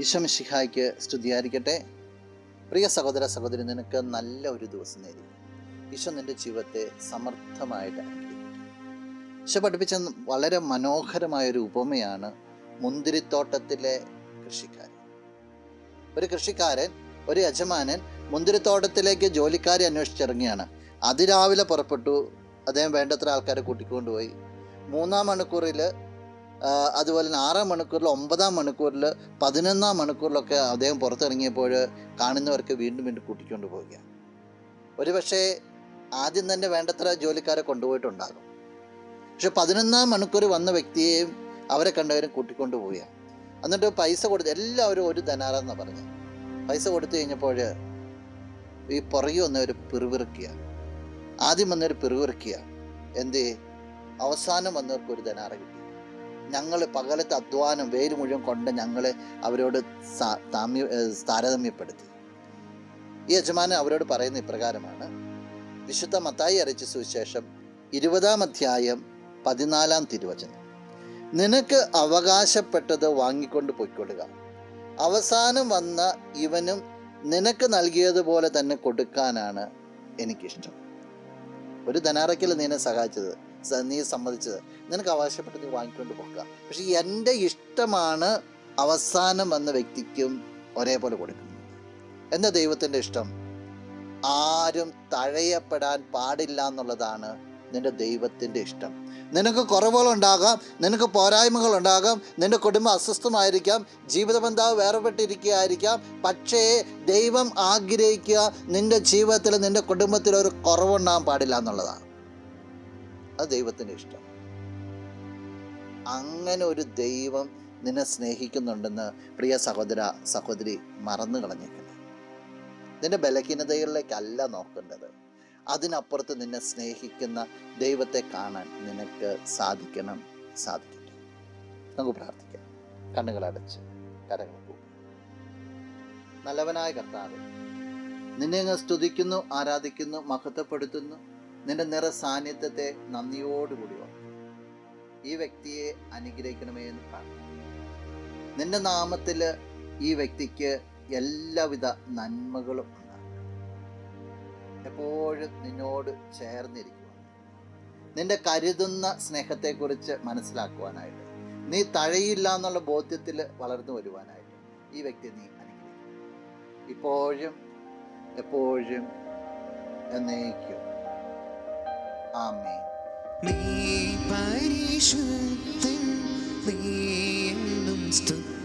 ഈശോ മിശിഹായ്ക്ക് സ്തുതിയായിരിക്കട്ടെ. പ്രിയ സഹോദര സഹോദരി, നിനക്ക് നല്ല ഒരു ദിവസം നേടി. ഈശോ നിൻ്റെ ജീവിതത്തെ സമർത്ഥമായിട്ട് അനുഗ്രഹിക്കട്ടെ. ഈശോ പഠിപ്പിച്ച വളരെ മനോഹരമായൊരു ഉപമയാണ് മുന്തിരിത്തോട്ടത്തിലെ കൃഷിക്കാരൻ. ഒരു കൃഷിക്കാരൻ, ഒരു യജമാനൻ മുന്തിരിത്തോട്ടത്തിലേക്ക് ജോലിക്കാരെ അന്വേഷിച്ചിറങ്ങിയാണ്. അതിരാവിലെ പുറപ്പെട്ടു. അദ്ദേഹം വേണ്ടത്ര ആൾക്കാരെ കൂട്ടിക്കൊണ്ടുപോയി. 3-ാം മണിക്കൂറിൽ, അതുപോലെ 6-ാം മണിക്കൂറിൽ, 9-ാം മണിക്കൂറിൽ, 11-ാം മണിക്കൂറിലൊക്കെ അദ്ദേഹം പുറത്തിറങ്ങിയപ്പോൾ കാണുന്നവർക്ക് വീണ്ടും വീണ്ടും കൂട്ടിക്കൊണ്ട് പോവുകയാണ്. ഒരുപക്ഷെ ആദ്യം തന്നെ വേണ്ടത്ര ജോലിക്കാരെ കൊണ്ടുപോയിട്ടുണ്ടാകും. പക്ഷെ 11-ാം മണിക്കൂർ വന്ന വ്യക്തിയെയും അവരെ കണ്ടവരും കൂട്ടിക്കൊണ്ട് പോവുകയാണ്. എന്നിട്ട് പൈസ കൊടുത്ത് എല്ലാവരും 1 ധനാറെന്നാണ് പറഞ്ഞത്. പൈസ കൊടുത്തു കഴിഞ്ഞപ്പോൾ ഈ പുറകെ വന്നവർ പിറുവിറുക്കുക. ആദ്യം വന്നവർ പിറുവിറുക്കുക. എന്തേ? അവസാനം വന്നവർക്ക് 1 ധനാറ കിട്ടി. ഞങ്ങൾ പകലത്തെ അധ്വാനം വെയിൽ മുഴുവൻ കൊണ്ട് ഞങ്ങൾ അവരോട് താരതമ്യപ്പെടുത്തി. ഈ യജമാനൻ അവരോട് പറയുന്ന ഇപ്രകാരമാണ്. വിശുദ്ധ മത്തായി അറിയിച്ച സുവിശേഷം 20-ാം അധ്യായം 14-ാം തിരുവചനം: നിനക്ക് അവകാശപ്പെട്ടത് വാങ്ങിക്കൊണ്ട് പൊയ്ക്കൊള്ളുക. അവസാനം വന്ന ഇവനും നിനക്ക് നൽകിയതുപോലെ തന്നെ കൊടുക്കാനാണ് എനിക്കിഷ്ടം. 1 ധനാറയ്ക്കൽ നിന്നെ സഹായിച്ചത്, നീ സമ്മതിച്ചത്. നിനക്ക് അവകാശപ്പെട്ട് നീ വാങ്ങിക്കൊണ്ട് പോകുക. പക്ഷെ എൻ്റെ ഇഷ്ടമാണ് അവസാനം വന്ന വ്യക്തിക്കും ഒരേപോലെ കൊടുക്കുന്നത്. എന്താ ദൈവത്തിൻ്റെ ഇഷ്ടം? ആരും തഴയപ്പെടാൻ പാടില്ല എന്നുള്ളതാണ് നിൻ്റെ ദൈവത്തിൻ്റെ ഇഷ്ടം. നിനക്ക് കുറവുകളുണ്ടാകാം, നിനക്ക് പോരായ്മകളുണ്ടാകാം, നിൻ്റെ കുടുംബം അസ്വസ്ഥമായിരിക്കാം, ജീവിതബന്ധാവ് വേർപെട്ടിരിക്കുകയായിരിക്കാം. പക്ഷേ ദൈവം ആഗ്രഹിക്കുക നിൻ്റെ ജീവിതത്തിൽ, നിൻ്റെ കുടുംബത്തിൽ ഒരു കുറവുണ്ടാകാൻ പാടില്ല എന്നുള്ളതാണ്. അത് ദൈവത്തിൻ്റെ ഇഷ്ടം. അങ്ങനെ ഒരു ദൈവം നിന്നെ സ്നേഹിക്കുന്നുണ്ടെന്ന് പ്രിയ സഹോദര സഹോദരി മറന്നു കളഞ്ഞേക്കണേ. നിന്റെ ബലഹീനതകളിലേക്കല്ല നോക്കേണ്ടത്. അതിനപ്പുറത്ത് നിന്നെ സ്നേഹിക്കുന്ന ദൈവത്തെ കാണാൻ നിനക്ക് സാധിക്കട്ടെ. നമുക്ക് പ്രാർത്ഥിക്കാം. കണ്ണുകളടച്ച് കരങ്ങൾ കൂപ്പി. നല്ലവനായ കർത്താവേ, നിന്നെ അങ്ങ് സ്തുതിക്കുന്നു, ആരാധിക്കുന്നു, മഹത്വപ്പെടുത്തുന്നു. നിന്റെ നിറ സാന്നിധ്യത്തെ നന്ദിയോടുകൂടി ഓർക്കുന്നു. ഈ വ്യക്തിയെ അനുഗ്രഹിക്കണമേ എന്ന് പ്രാർത്ഥിക്കുന്നു. നിന്റെ നാമത്തിൽ ഈ വ്യക്തിക്ക് എല്ലാവിധ നന്മകളും ഉണ്ടാകും. എപ്പോഴും നിന്നോട് ചേർന്നിരിക്കുവാൻ, നിന്റെ കരുതുന്ന സ്നേഹത്തെക്കുറിച്ച് മനസ്സിലാക്കുവാനായിട്ട്, നീ തഴയില്ല എന്നുള്ള ബോധ്യത്തിൽ വളർന്നു വരുവാനായിട്ട് ഈ വ്യക്തിയെ നീ അനുഗ്രഹിക്കും. ഇപ്പോഴും എപ്പോഴും എന്നേക്കും. ആമേൻ. നീ പരിശുദ്ധൻ, നീ എന്നും സ്തുതി.